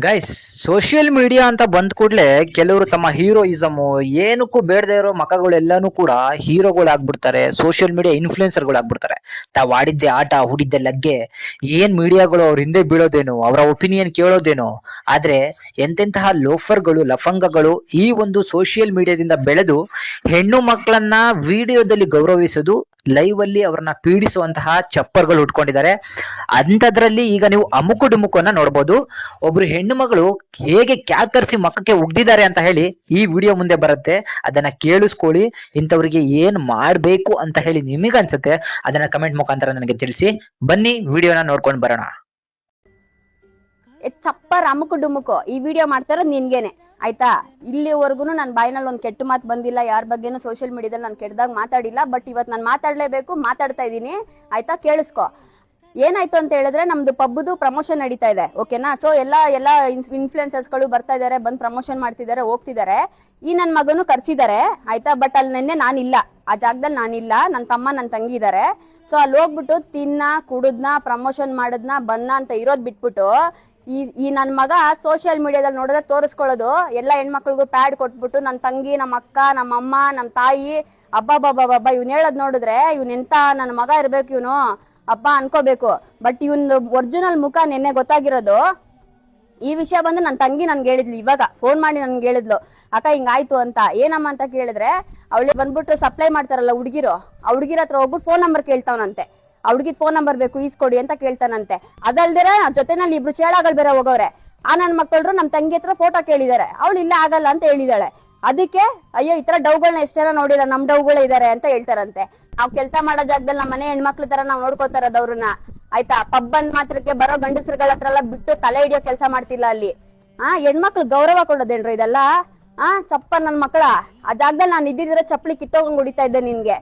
Guys, social media ಅಂತ ಬಂದ ಕೂಡಲೇ ಕೆಲವರು ತಮ್ಮ ಹೀರೋಯಿಸಮು ಏನಕ್ಕೂ ಬೇಡದೇ ಇರೋ ಮಕ್ಕಗಳೆಲ್ಲಾನು ಕೂಡ ಹೀರೋಗಳಾಗ್ಬಿಡ್ತಾರೆ. ಸೋಷಿಯಲ್ ಮೀಡಿಯಾ ಇನ್ಫ್ಲುಯೆನ್ಸರ್ಗಳು ಆಗ್ಬಿಡ್ತಾರೆ. ತಾವ್ ಆಡಿದ್ದೆ ಆಟ, ಹೂಡಿದ್ದೆ ಲಗ್ಗೆ, ಏನ್ ಮೀಡಿಯಾಗಳು ಅವ್ರ ಹಿಂದೆ ಬೀಳೋದೇನೋ, ಅವರ ಒಪಿನಿಯನ್ ಕೇಳೋದೇನೋ. ಆದ್ರೆ ಎಂತೆಂತಹ ಲೋಫರ್ಗಳು, ಲಫಂಗಗಳು ಈ ಒಂದು ಸೋಷಿಯಲ್ ಮೀಡಿಯಾದಿಂದ ಬೆಳೆದು ಹೆಣ್ಣು ಮಕ್ಕಳನ್ನ ವಿಡಿಯೋದಲ್ಲಿ ಗೌರವಿಸೋದು, ಲೈವ್ ಅಲ್ಲಿ ಅವ್ರನ್ನ ಪೀಡಿಸುವಂತಹ ಚಪ್ಪರ್ಗಳು ಉಟ್ಕೊಂಡಿದ್ದಾರೆ. ಅಂಥದ್ರಲ್ಲಿ ಈಗ ನೀವು ಅಮುಕು ಡುಮುಕನ್ನ ನೋಡ್ಬೋದು. ಒಬ್ರು ಹೆಣ್ಣು ಮಗಳು ಹೇಗೆ ಕ್ಯಾಕರಿಸಿ ಮಕ್ಕಕ್ಕೆ ಉಗ್ದಿದ್ದಾರೆ ಅಂತ ಹೇಳಿ ಈ ವಿಡಿಯೋ ಮುಂದೆ ಬರುತ್ತೆ. ಅದನ್ನ ಕೇಳಿಸ್ಕೊಳ್ಳಿ. ಇಂಥವ್ರಿಗೆ ಏನ್ ಮಾಡ್ಬೇಕು ಅಂತ ಹೇಳಿ ನಿಮಗೆ ಅನ್ಸುತ್ತೆ ಅದನ್ನ ಕಮೆಂಟ್ ಮುಖಾಂತರ ನನಗೆ ತಿಳಿಸಿ. ಬನ್ನಿ ವಿಡಿಯೋನ ನೋಡ್ಕೊಂಡು ಬರೋಣ. ಚಪ್ಪರ್ ಅಮುಕು ಡುಮುಕು ಈ ವಿಡಿಯೋ ಮಾಡ್ತಾರೋದು ನಿನ್ಗೇನೆ ಆಯ್ತಾ. ಇಲ್ಲಿವರೆಗೂ ನನ್ನ ಬಾಯಿನಲ್ಲಿ ಒಂದು ಕೆಟ್ಟ ಮಾತು ಬಂದಿಲ್ಲ, ಯಾರ ಬಗ್ಗೆನೂ ಸೋಷಿಯಲ್ ಮೀಡಿಯಾದಲ್ಲಿ ನಾನು ಕೆಟ್ಟದಾಗ ಮಾತಾಡಿಲ್ಲ. ಬಟ್ ಇವತ್ತು ನಾನು ಮಾತಾಡ್ಲೇಬೇಕು, ಮಾತಾಡ್ತಾ ಇದ್ದೀನಿ ಆಯ್ತಾ. ಕೇಳಿಸ್ಕೊ. ಏನಾಯ್ತು ಅಂತ ಹೇಳಿದ್ರೆ, ನಮ್ದು ಪಬ್ದು ಪ್ರಮೋಷನ್ ನಡೀತಾ ಇದೆ, ಓಕೆನಾ. ಸೊ ಎಲ್ಲ ಇನ್ಫ್ಲುಯೆನ್ಸರ್ಸ್ಗಳು ಬರ್ತಾ ಇದಾರೆ, ಬಂದ್ ಪ್ರಮೋಷನ್ ಮಾಡ್ತಿದ್ದಾರೆ, ಹೋಗ್ತಿದ್ದಾರೆ. ಈ ನನ್ನ ಮಗನು ಕರ್ಸಿದ್ದಾರೆ ಆಯ್ತಾ. ಬಟ್ ಅಲ್ಲಿ ನೆನ್ನೆ ನಾನಿಲ್ಲ, ಆ ಜಾಗದಲ್ಲಿ ನಾನಿಲ್ಲ, ನನ್ನ ತಮ್ಮ ನನ್ನ ತಂಗಿ ಇದಾರೆ. ಸೊ ಅಲ್ಲಿ ಹೋಗ್ಬಿಟ್ಟು ತಿನ್ನ ಕುಡುದ್ನ ಪ್ರಮೋಷನ್ ಮಾಡದ್ನ ಬನ್ನ ಅಂತ ಇರೋದ್ ಬಿಟ್ಬಿಟ್ಟು ಈ ನನ್ ಮಗ ಸೋಷಿಯಲ್ ಮೀಡಿಯಾದಲ್ಲಿ ನೋಡಿದ್ರೆ ತೋರಿಸ್ಕೊಳ್ಳೋದು, ಎಲ್ಲ ಹೆಣ್ಮಕ್ಳಿಗೂ ಪ್ಯಾಡ್ ಕೊಟ್ಬಿಟ್ಟು ನನ್ನ ತಂಗಿ, ನಮ್ಮ ಅಕ್ಕ, ನಮ್ಮ ಅಮ್ಮ, ನಮ್ಮ ತಾಯಿ, ಅಬ್ಬಬ್ಬಬ್ಬಬ್ಬ ಇವ್ನ ಹೇಳದ್ ನೋಡಿದ್ರೆ ಇವ್ನ ಎಂತ ನನ್ನ ಮಗ ಇರ್ಬೇಕು ಇವನು ಅಪ್ಪ ಅನ್ಕೋಬೇಕು. ಬಟ್ ಇವನ್ ಒರಿಜಿನಲ್ ಮುಖ ನಿನ್ನೆ ಗೊತ್ತಾಗಿರೋದು. ಈ ವಿಷಯ ಬಂದು ನನ್ನ ತಂಗಿ ನನ್ಗೆ ಹೇಳಿದ್ಲು, ಇವಾಗ ಫೋನ್ ಮಾಡಿ ನನ್ಗೆ ಹೇಳಿದ್ಲು, ಅಕ್ಕ ಹಿಂಗಾಯ್ತು ಅಂತ. ಏನಮ್ಮ ಅಂತ ಕೇಳಿದ್ರೆ, ಅವಳಿಗೆ ಬಂದ್ಬಿಟ್ಟು ಸಪ್ಲೈ ಮಾಡ್ತಾರಲ್ಲ ಹುಡುಗಿರು, ಆ ಹುಡುಗಿರ ಹತ್ರ ಹೋಗ್ಬಿಟ್ಟು ಫೋನ್ ನಂಬರ್ ಕೇಳ್ತಾವನಂತೆ. ಆ ಹುಡುಗಿದ್ ಫೋನ್ ನಂಬರ್ ಬೇಕು, ಈಸ್ಕೊಡಿ ಅಂತ ಕೇಳ್ತಾನಂತೆ. ಅದಲ್ದಿರ ಜೊತೆನಲ್ಲಿ ಇಬ್ರು ಚೇಳಾಗಳು ಬೇರೆ ಹೋಗವ್ರೆ. ಆ ನನ್ ಮಕ್ಕಳು ನಮ್ ತಂಗಿ ಹತ್ರ ಫೋಟೋ ಕೇಳಿದಾರೆ, ಅವಳು ಇಲ್ಲ ಆಗಲ್ಲ ಅಂತ ಹೇಳಿದಾಳೆ. ಅದಕ್ಕೆ ಅಯ್ಯೋ ಈ ತರ ಡೌಗಳನ್ನ ಎಷ್ಟೆಲ್ಲ ನೋಡಿಲ್ಲ, ನಮ್ ಡೌಗಳು ಇದಾರೆ ಅಂತ ಹೇಳ್ತಾರಂತೆ. ನಾವ್ ಕೆಲ್ಸ ಮಾಡೋ ಜಾಗದಲ್ಲಿ ನಮ್ಮ ಮನೆ ಹೆಣ್ಮಕ್ಳು ತರ ನಾವ್ ನೋಡ್ಕೋತಾರದ್ ಅವ್ರನ್ನ ಆಯ್ತಾ. ಪಬ್ ಬಂದ್ ಮಾತ್ರಕ್ಕೆ ಬರೋ ಗಂಡಸ್ರಗಳ ಹತ್ರ ಎಲ್ಲ ಬಿಟ್ಟು ತಲೆ ಹಿಡಿಯೋ ಕೆಲ್ಸ ಮಾಡ್ತಿಲ್ಲ ಅಲ್ಲಿ. ಹೆಣ್ಮಕ್ಳು ಗೌರವ ಕೊಡೋದೇನ್ರಿ ಇದೆಲ್ಲ? ಚಪ್ಪ ನನ್ ಮಕ್ಕಳ, ಆ ಜಾಗದಲ್ಲಿ ನಾನು ಇದ್ದಿದ್ರೆ ಚಪ್ಪಲಿ ಕಿತ್ತೋಗಂಗ್ ಹೊಡಿತಾ ಇದ್ದೆ ನಿನ್ಗೆ.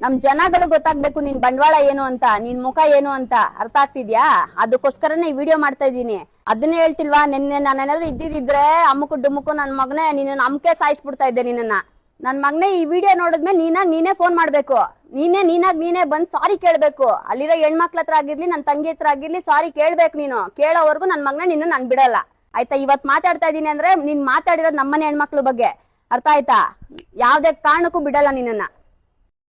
ನಮ್ ಜನಗಳು ಗೊತ್ತಾಗ್ಬೇಕು ನಿನ್ ಬಂಡವಾಳ ಏನು ಅಂತ, ನಿನ್ ಮುಖ ಏನು ಅಂತ. ಅರ್ಥ ಆಗ್ತಿದ್ಯಾ? ಅದಕ್ಕೋಸ್ಕರನೇ ಈ ವಿಡಿಯೋ ಮಾಡ್ತಾ ಇದ್ದೀನಿ. ಅದನ್ನೇ ಹೇಳ್ತಿಲ್ವಾ, ನಿನ್ನೆ ನಾನೇನಾದ್ರು ಇದ್ದಿದ್ರೆ ಅಮ್ಮುಕು ಡುಮ್ಮುಕು ನನ್ ಮಗನೇ ನಿನ್ನ ಅಮ್ಕೆ ಸಾಯಿಸ್ಬಿಡ್ತಾ ಇದ್ದೆ ನಿನ್ನ. ನನ್ ಮಗನೇ ಈ ವಿಡಿಯೋ ನೋಡಿದ್ಮೇಲೆ ನೀನೇ ಫೋನ್ ಮಾಡ್ಬೇಕು, ನೀನೇ ಬಂದ್ ಸಾರಿ ಕೇಳ್ಬೇಕು. ಅಲ್ಲಿರೋ ಹೆಣ್ಮಕ್ಳ ಹತ್ರ ಆಗಿರ್ಲಿ, ನನ್ ತಂಗಿ ಹತ್ರ ಆಗಿರ್ಲಿ, ಸಾರಿ ಕೇಳ್ಬೇಕು. ನೀನು ಕೇಳೋವರೆಗೂ ನನ್ ಮಗನೇ ನಿನ್ನ ನಾನ್ ಬಿಡಲ್ಲ ಆಯ್ತಾ. ಇವತ್ ಮಾತಾಡ್ತಾ ಇದೀನಿ ಅಂದ್ರೆ ನೀನ್ ಮಾತಾಡಿರೋದ್ ನಮ್ಮನೆ ಹೆಣ್ಮಕ್ಳ ಬಗ್ಗೆ, ಅರ್ಥ ಆಯ್ತಾ. ಯಾವ್ದೇ ಕಾರಣಕ್ಕೂ ಬಿಡಲ್ಲ ನಿನ್ನ.